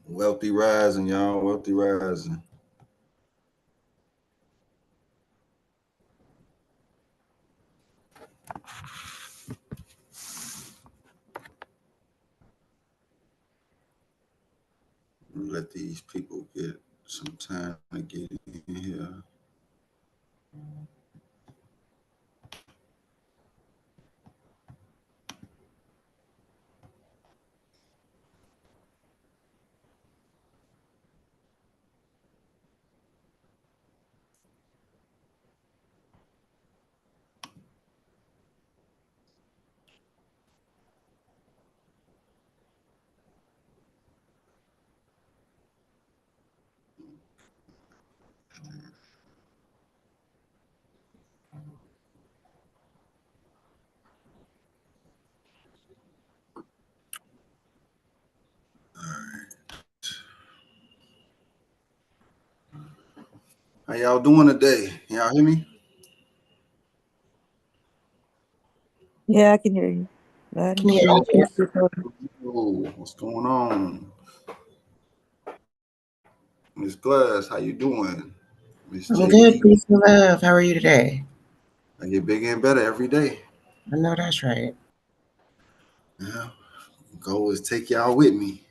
Wealthy rising, y'all. Wealthy rising. Let these people get some time to get in here. How y'all doing today? Y'all hear me? Yeah, I can hear you. Loud Can and hear clear. you. Peace be told. Oh, what's going on? Miss Glass, how you doing? Miss I'm good, JB, peace and love. How are you today? I get bigger and better every day. I know that's right. Yeah. Goal is take y'all with me.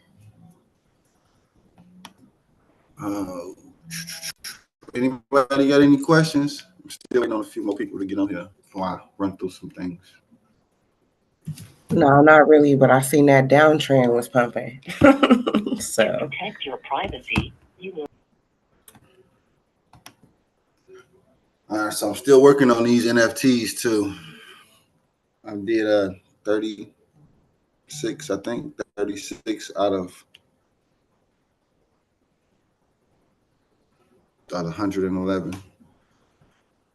Uh, anybody got any questions? I'm still waiting on a few more people to get on here before I run through some things. No, not really, but I seen that downtrend was pumping. So Protect your privacy. All right, so I'm still working on these NFTs too. I did 36, I think 36 out of 111.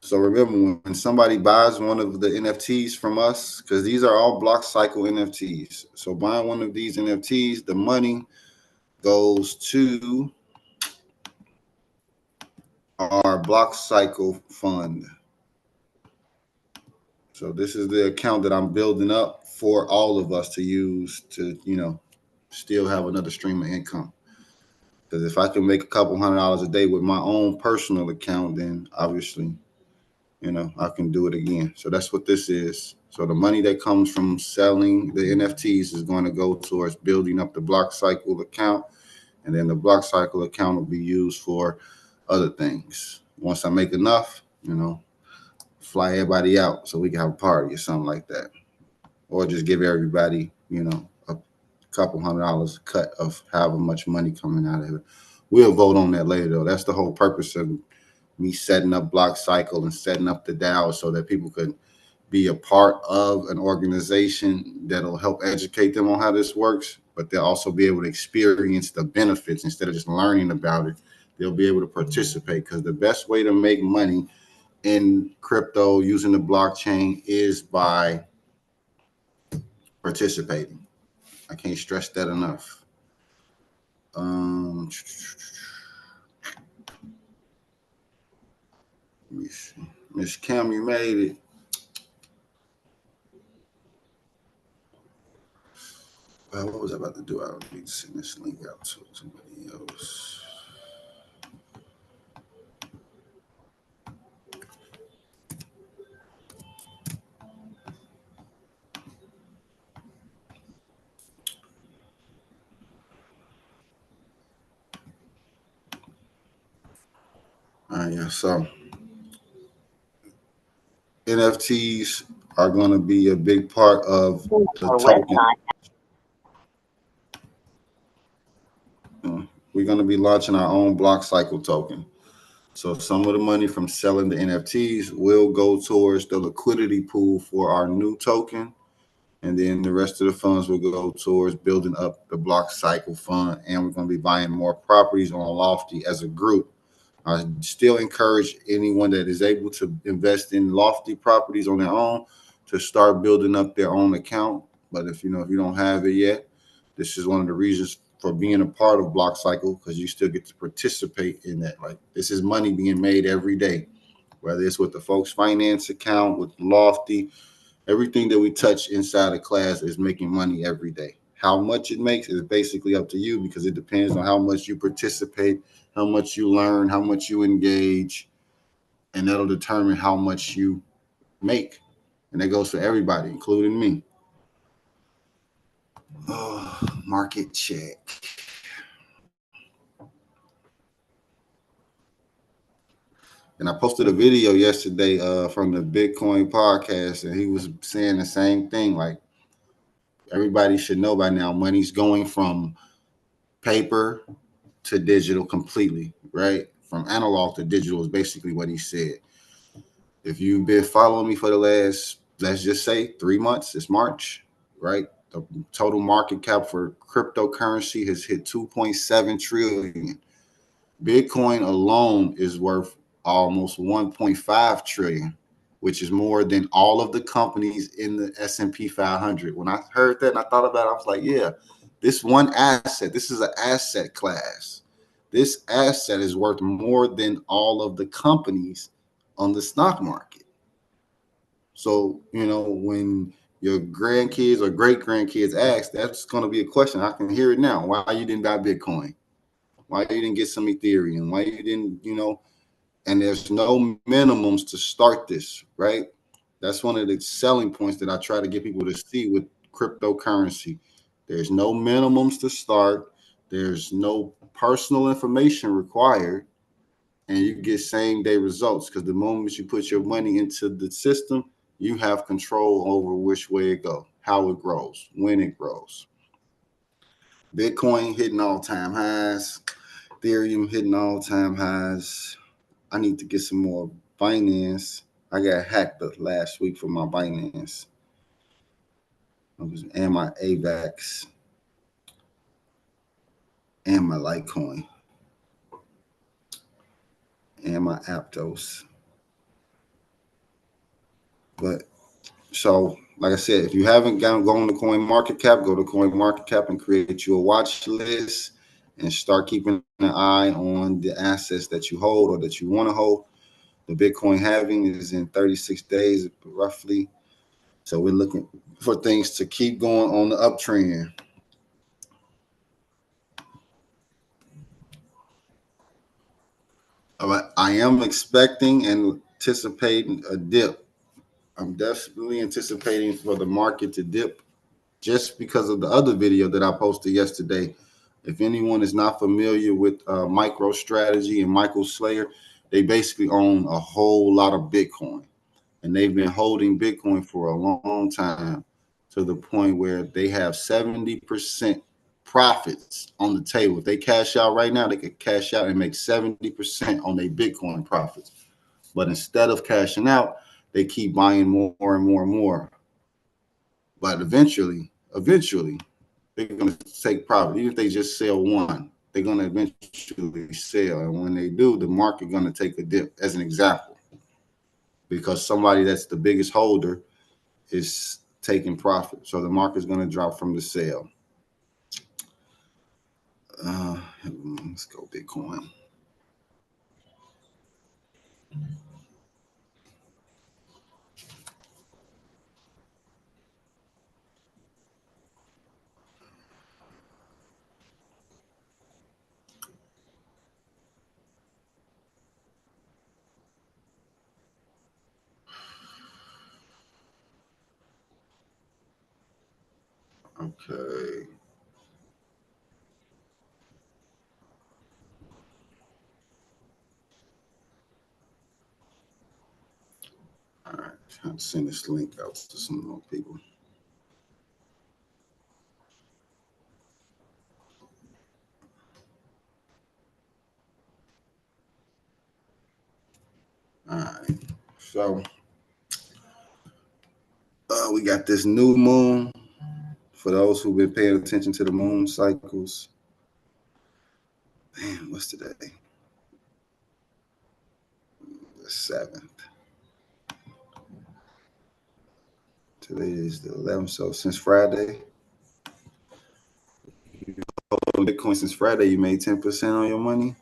So remember when somebody buys one of the NFTs from us, because these are all block cycle NFTs. So buying one of these NFTs, the money goes to our block cycle fund. So this is the account that I'm building up for all of us to use to, still have another stream of income. Because if I can make a couple $100 a day with my own personal account, then obviously, I can do it again. So that's what this is. So the money that comes from selling the NFTs is going to go towards building up the block cycle account. And then the block cycle account will be used for other things. Once I make enough, fly everybody out so we can have a party or something like that. Or just give everybody, a couple $100 cut of however much money coming out of it. We'll vote on that later, though. That's the whole purpose of me setting up Block Cycle and setting up the DAO so that people could be a part of an organization that'll help educate them on how this works, but they'll also be able to experience the benefits instead of just learning about it. They'll be able to participate because the best way to make money in crypto using the blockchain is by participating. I can't stress that enough. Um, Miss Kim, you made it. What was I about to do? I need to send this link out to somebody else. All right, yeah. So NFTs are going to be a big part of the Our token. website. We're going to be launching our own block cycle token. So some of the money from selling the NFTs will go towards the liquidity pool for our new token. And then the rest of the funds will go towards building up the block cycle fund. And we're going to be buying more properties on Lofty as a group. I still encourage anyone that is able to invest in Lofty properties on their own to start building up their own account. But if you don't have it yet, this is one of the reasons for being a part of Block Cycle because you still get to participate in that. Like this is money being made every day, whether it's with the folks finance account, with Lofty, everything that we touch inside of class is making money every day. How much it makes is basically up to you because it depends on how much you participate, how much you learn, how much you engage, and that'll determine how much you make. And that goes for everybody, including me. Oh, market check. And I posted a video yesterday from the Bitcoin podcast, and he was saying the same thing. Like, everybody should know by now, money's going from paper to digital completely, right? From analog to digital is basically what he said. If you've been following me for the last, let's just say 3 months, it's March, right? The total market cap for cryptocurrency has hit 2.7 trillion. Bitcoin alone is worth almost 1.5 trillion, which is more than all of the companies in the S&P 500. When I heard that and I thought about it, I was like, yeah, this one asset, this is an asset class. This asset is worth more than all of the companies on the stock market. So, when your grandkids or great grandkids ask, that's going to be a question. I can hear it now. Why you didn't buy Bitcoin? Why you didn't get some Ethereum? Why you didn't, and there's no minimums to start this, right? That's one of the selling points that I try to get people to see with cryptocurrency. There's no minimums to start. There's no personal information required. And you get same day results because the moment you put your money into the system, you have control over which way it goes, how it grows, when it grows. Bitcoin hitting all-time highs. Ethereum hitting all-time highs. I need to get some more Binance. I got hacked last week for my Binance. And my AVAX. And my Litecoin. And my Aptos. But so, like I said, if you haven't gone to CoinMarketCap, go to CoinMarketCap and create you a watch list and start keeping an eye on the assets that you hold or that you want to hold. The Bitcoin halving is in 36 days, roughly. So we're looking for things to keep going on the uptrend. But I am expecting and anticipating a dip. I'm definitely anticipating for the market to dip just because of the other video that I posted yesterday. If anyone is not familiar with MicroStrategy and Michael Slayer, they basically own a whole lot of Bitcoin. And they've been holding Bitcoin for a long time to the point where they have 70% profits on the table. If they cash out right now, they could cash out and make 70% on their Bitcoin profits. But instead of cashing out, they keep buying more and more and more. But eventually, they're going to take profit. Even if they just sell one, they're going to eventually sell. And when they do, the market going to take a dip, as an example, because somebody that's the biggest holder is taking profit. So the market's going to drop from the sale. Let's go Bitcoin. Okay. All right. Trying to send this link out to some more people. All right. So we got this new moon. For those who've been paying attention to the moon cycles. Man, what's today? The 7th. Today is the 11th. So since Friday, Bitcoin since Friday, you made 10% on your money.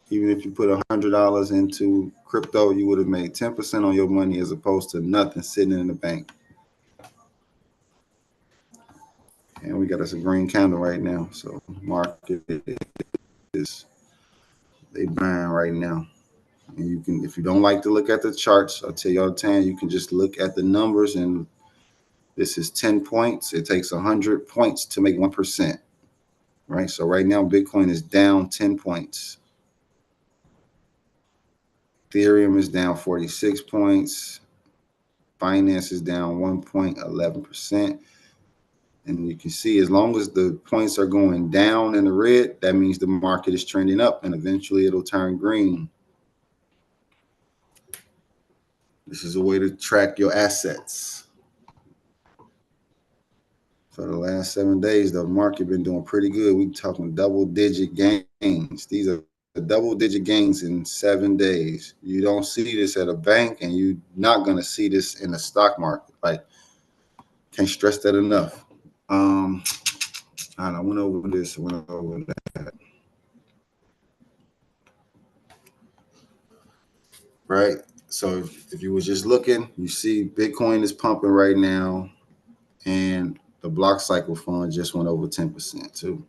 Even if you put $100 into crypto, you would have made 10% on your money as opposed to nothing sitting in the bank. And we got us a green candle right now. So market is they buying right now. And you can, if you don't like to look at the charts, I'll tell you all the time, you can just look at the numbers. And this is 10 points. It takes 100 points to make 1%. Right. So right now, Bitcoin is down 10 points. Ethereum is down 46 points. Binance is down 1.11%. And you can see, as long as the points are going down in the red, that means the market is trending up, and eventually it'll turn green. This is a way to track your assets. For the last 7 days, the market been doing pretty good. We talking double-digit gains. These are double-digit gains in 7 days. You don't see this at a bank, and you're not going to see this in the stock market. Like, can't stress that enough. I went over this, went over that. Right? So if you were just looking, you see Bitcoin is pumping right now, and the block cycle fund just went over 10% too.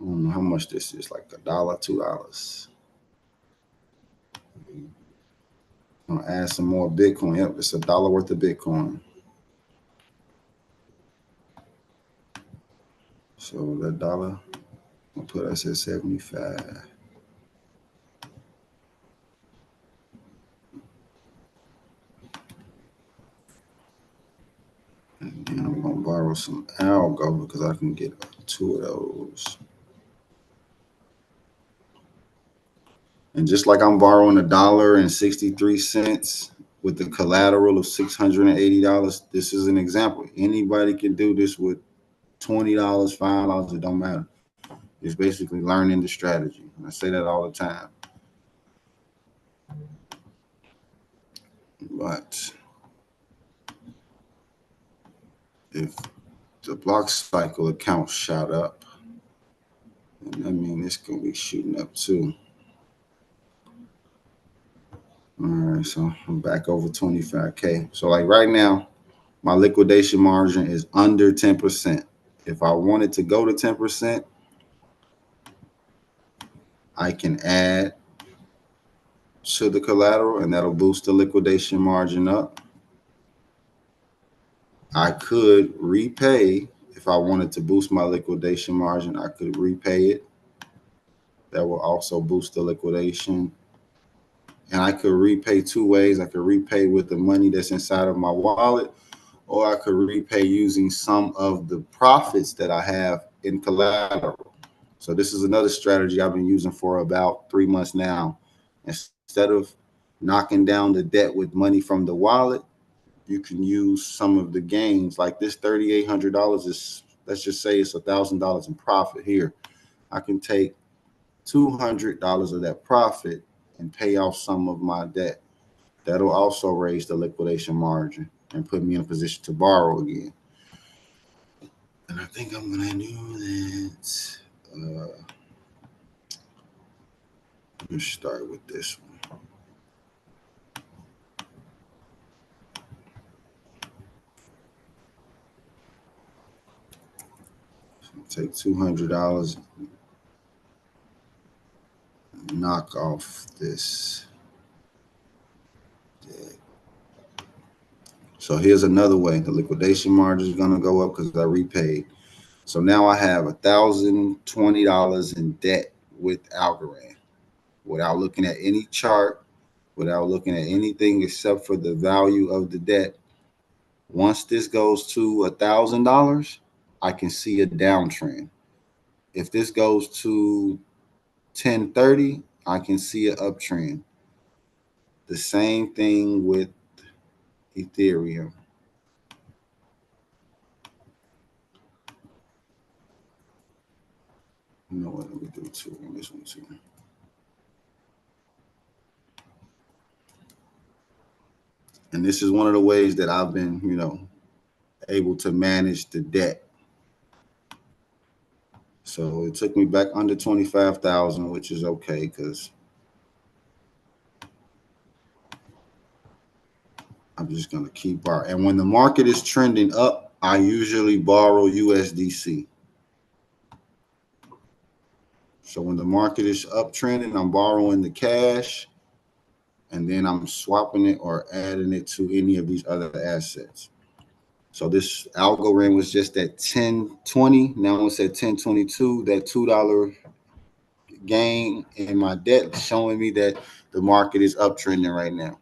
I don't know how much this is, like $1, $2. I'm gonna add some more Bitcoin. Yep, it's $1 worth of Bitcoin. So that dollar, I'll put us at 75. And then I'm gonna borrow some algo because I can get 2 of those. And just like I'm borrowing $1.63 with the collateral of $680, this is an example. Anybody can do this with $20, $5, it don't matter. It's basically learning the strategy. I say that all the time. But if the block cycle account shot up, I mean, it's going to be shooting up too. All right, so I'm back over 25K. So like right now, my liquidation margin is under 10%. If I wanted to go to 10%, I can add to the collateral, and that'll boost the liquidation margin up. I could repay. If I wanted to boost my liquidation margin, I could repay it. That will also boost the liquidation. And I could repay 2 ways. I could repay with the money that's inside of my wallet, or I could repay using some of the profits that I have in collateral. So this is another strategy I've been using for about 3 months now. Instead of knocking down the debt with money from the wallet, you can use some of the gains. Like this $3,800 is, let's just say it's $1,000 in profit here. I can take $200 of that profit and pay off some of my debt. That'll also raise the liquidation margin and put me in a position to borrow again. And I think I'm gonna do that. Let's start with this one. So take $200, knock off this. So here's another way. The liquidation margin is going to go up because I repaid. So now I have $1,020 in debt with Algorand without looking at any chart, without looking at anything except for the value of the debt. Once this goes to $1,000, I can see a downtrend. If this goes to 1030, I can see an uptrend. The same thing with Ethereum. You know what? Let me do 2 on this one too. And this is one of the ways that I've been, able to manage the debt. So it took me back under 25,000, which is okay because I'm just going to keep borrowing. And when the market is trending up, I usually borrow USDC. So when the market is uptrending, I'm borrowing the cash, and then I'm swapping it or adding it to any of these other assets. So this algorithm was just at 10.20. Now it's at 10.22. That $2 gain in my debt showing me that the market is uptrending right now.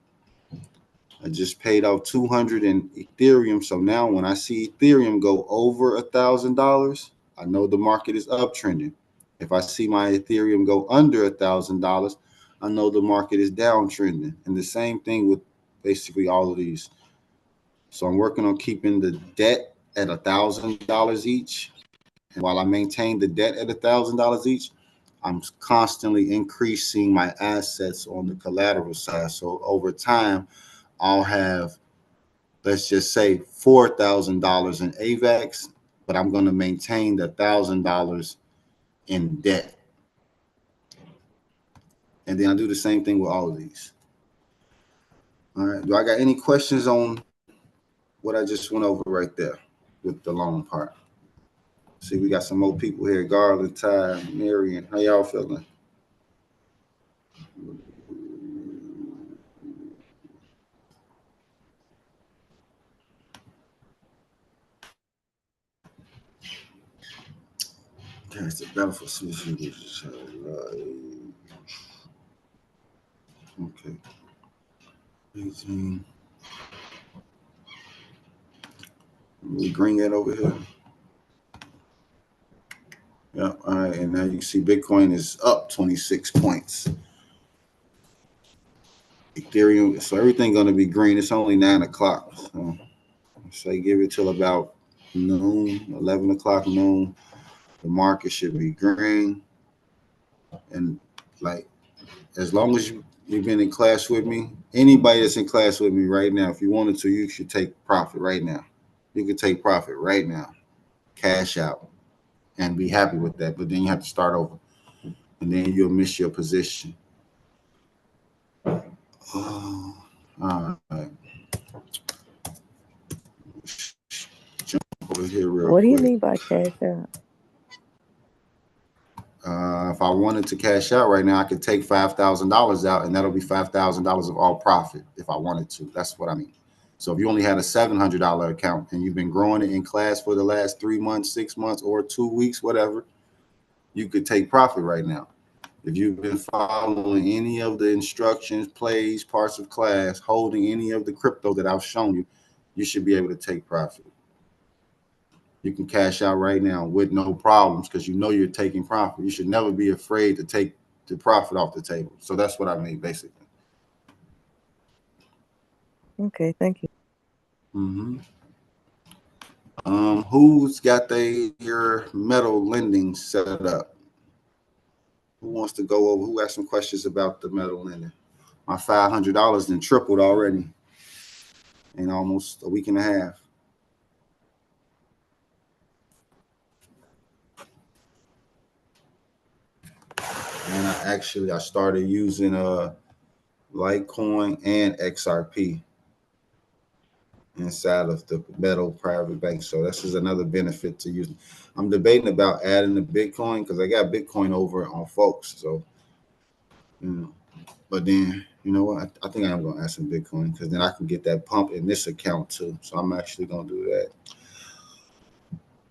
I just paid off 200 in Ethereum. So now when I see Ethereum go over $1,000, I know the market is uptrending. If I see my Ethereum go under $1,000, I know the market is downtrending. And the same thing with basically all of these. So I'm working on keeping the debt at $1,000 each. And while I maintain the debt at $1,000 each, I'm constantly increasing my assets on the collateral side. So over time, I'll have, let's just say, $4,000 in AVAX, but I'm going to maintain the $1,000 in debt. And then I do the same thing with all of these. All right. Do I got any questions on what I just went over right there with the loan part? See, we got some more people here. Garland, Ty, Marion. How y'all feeling? That's the benefit. Okay. 18. We bring that over here. Yeah. All right. And now you can see Bitcoin is up 26 points. Ethereum. So everything going to be green. It's only 9 o'clock. So say give it till about noon, 11 o'clock noon. The market should be green. And like, as long as you've been in class with me, anybody that's in class with me right now, if you wanted to, you should take profit right now. You can take profit right now, cash out, and be happy with that. But then you have to start over, and then you'll miss your position. Oh, all right. Jump over here real What do you quick. mean by cash out? If I wanted to cash out right now, I could take $5,000 out, and that'll be $5,000 of all profit if I wanted to. That's what I mean. So if you only had a $700 account and you've been growing it in class for the last 3 months, 6 months, or 2 weeks, whatever, you could take profit right now. If you've been following any of the instructions, plays, parts of class, holding any of the crypto that I've shown you, you should be able to take profit. You can cash out right now with no problems because you know you're taking profit. You should never be afraid to take the profit off the table. So that's what I mean, basically. Okay, thank you. Mm-hmm. Who's got your metal lending set up? Who wants to go over? Who has some questions about the metal lending? My $500 then tripled already in almost a week and a half. And I started using Litecoin and XRP inside of the metal private bank. So this is another benefit to using. I'm debating about adding the Bitcoin because I got Bitcoin over on folks. So, but then, you know what? I think I'm going to add some Bitcoin because then I can get that pump in this account too. So I'm actually going to do that.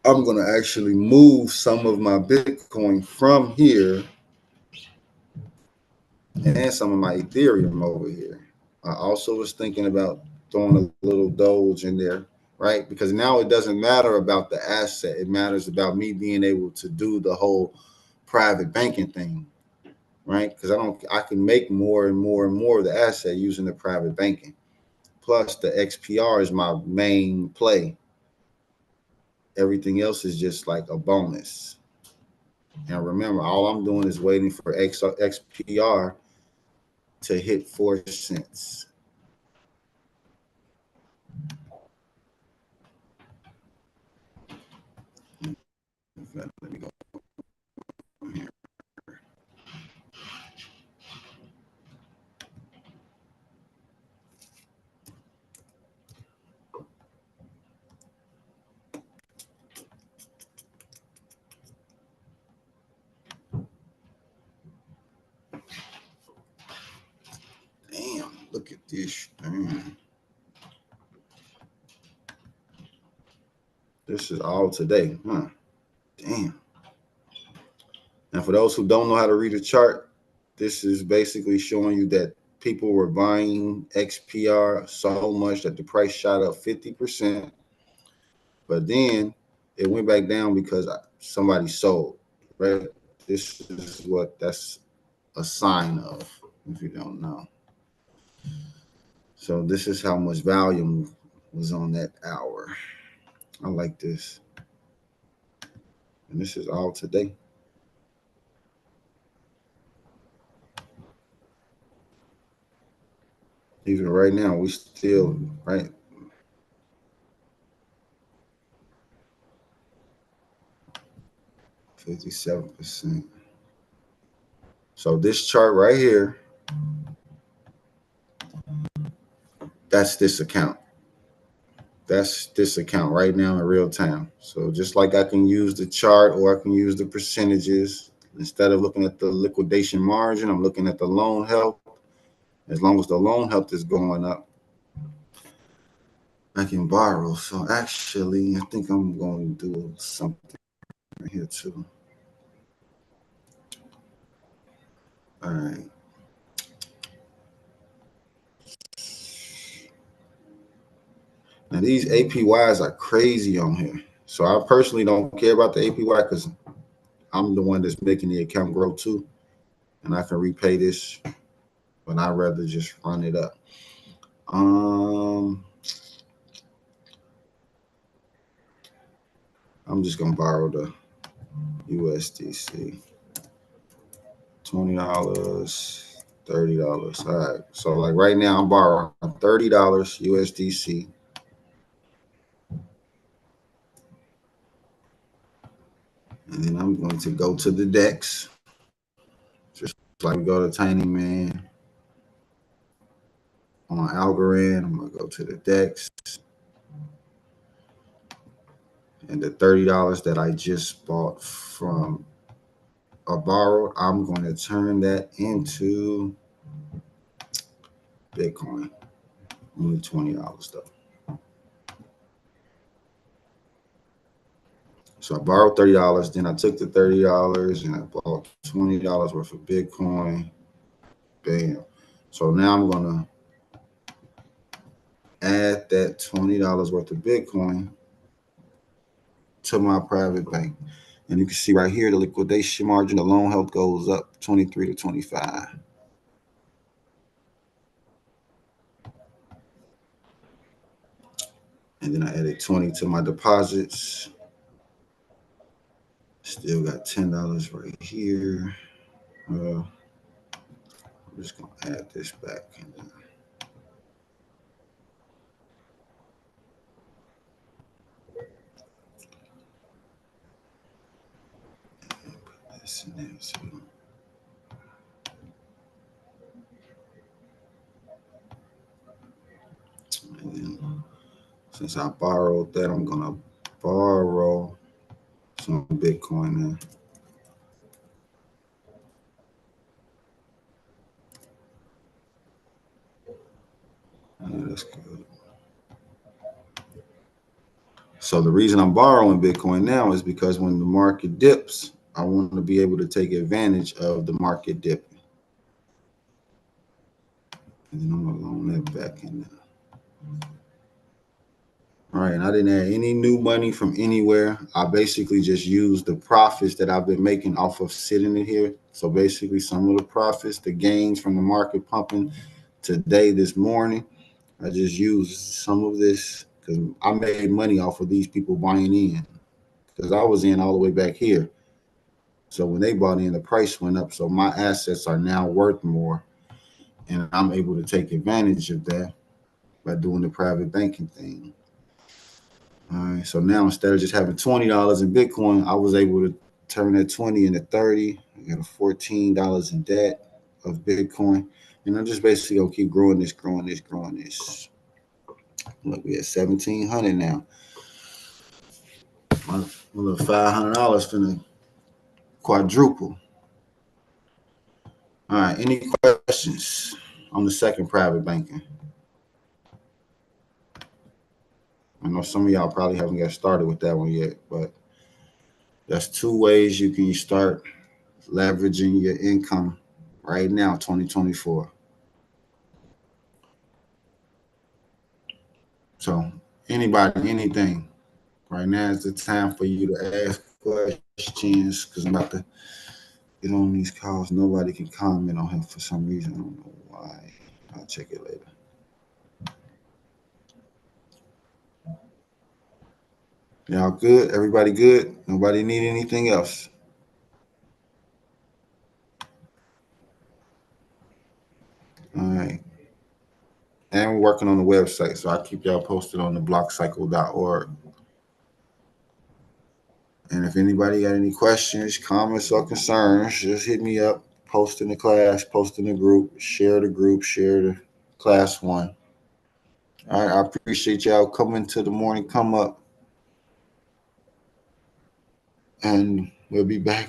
I'm going to actually move some of my Bitcoin from here and some of my Ethereum over here. I also was thinking about throwing a little Doge in there, right? Because now it doesn't matter about the asset. It matters about me being able to do the whole private banking thing, right? Because I can make more and more and more of the asset using the private banking. Plus the XPR is my main play. Everything else is just like a bonus. And remember, all I'm doing is waiting for XPR to hit 4 cents. Let me go from here. look at this thing. This is all today, huh? Damn. And for those who don't know how to read a chart, this is basically showing you that people were buying XPR so much that the price shot up 50%, but then it went back down because somebody sold, right? This is what that's a sign of, if you don't know. So this is how much volume was on that hour. I like this. And this is all today. Even right now, we still, right? $57%. So this chart right here, that's this account. That's this account right now in real time. So just like I can use the chart or I can use the percentages, instead of looking at the liquidation margin, I'm looking at the loan health. As long as the loan health is going up, I can borrow. So actually, I think I'm going to do something right here too. All right. Now these APYs are crazy on here. So I personally don't care about the APY because I'm the one that's making the account grow too. And I can repay this, but I'd rather just run it up. I'm just gonna borrow the USDC. $20, $30. All right. So like right now I'm borrowing $30 USDC. And then I'm going to go to the DEX. Just like we go to Tiny Man. On Algorand, I'm gonna go to the DEX. And the $30 that I just bought from or borrowed, I'm going to turn that into Bitcoin. Only $20 though. So I borrowed $30, then I took the $30 and I bought $20 worth of Bitcoin. Bam. So now I'm gonna add that $20 worth of Bitcoin to my private bank. And you can see right here the liquidation margin, the loan health goes up 23 to 25. And then I added 20 to my deposits. Still got $10 right here. I'm just gonna add this back. Put this in there too. And then since I borrowed that, I'm gonna borrow some Bitcoin now. Yeah, that's good. So the reason I'm borrowing Bitcoin now is because when the market dips, I want to be able to take advantage of the market dipping. And then I'm gonna loan that back in there. All right, and I didn't add any new money from anywhere. I basically just used the profits that I've been making off of sitting in here. So basically some of the profits, the gains from the market pumping today, this morning, I just used some of this because I made money off of these people buying in because I was in all the way back here. So when they bought in, the price went up. So my assets are now worth more. And I'm able to take advantage of that by doing the private banking thing. All right, so now instead of just having $20 in Bitcoin, I was able to turn that 20 into 30. I got a $14 in debt of Bitcoin. And I'm just basically gonna keep growing this. Look, we at 1,700 now. My little $500 finna quadruple. All right, any questions I'm the second private banking. I know some of y'all probably haven't got started with that one yet, but that's 2 ways you can start leveraging your income right now, 2024. So anybody, anything, right now is the time for you to ask questions, because I'm about to get on these calls. Nobody can comment on him for some reason. I don't know why. I'll check it later. Y'all good? Everybody good? Nobody need anything else? All right. And we're working on the website, so I'll keep y'all posted on the blockcycle.org. And if anybody got any questions, comments, or concerns, just hit me up. Post in the class, post in the group, share the class 1. All right, I appreciate y'all coming to the morning come up. And we'll be back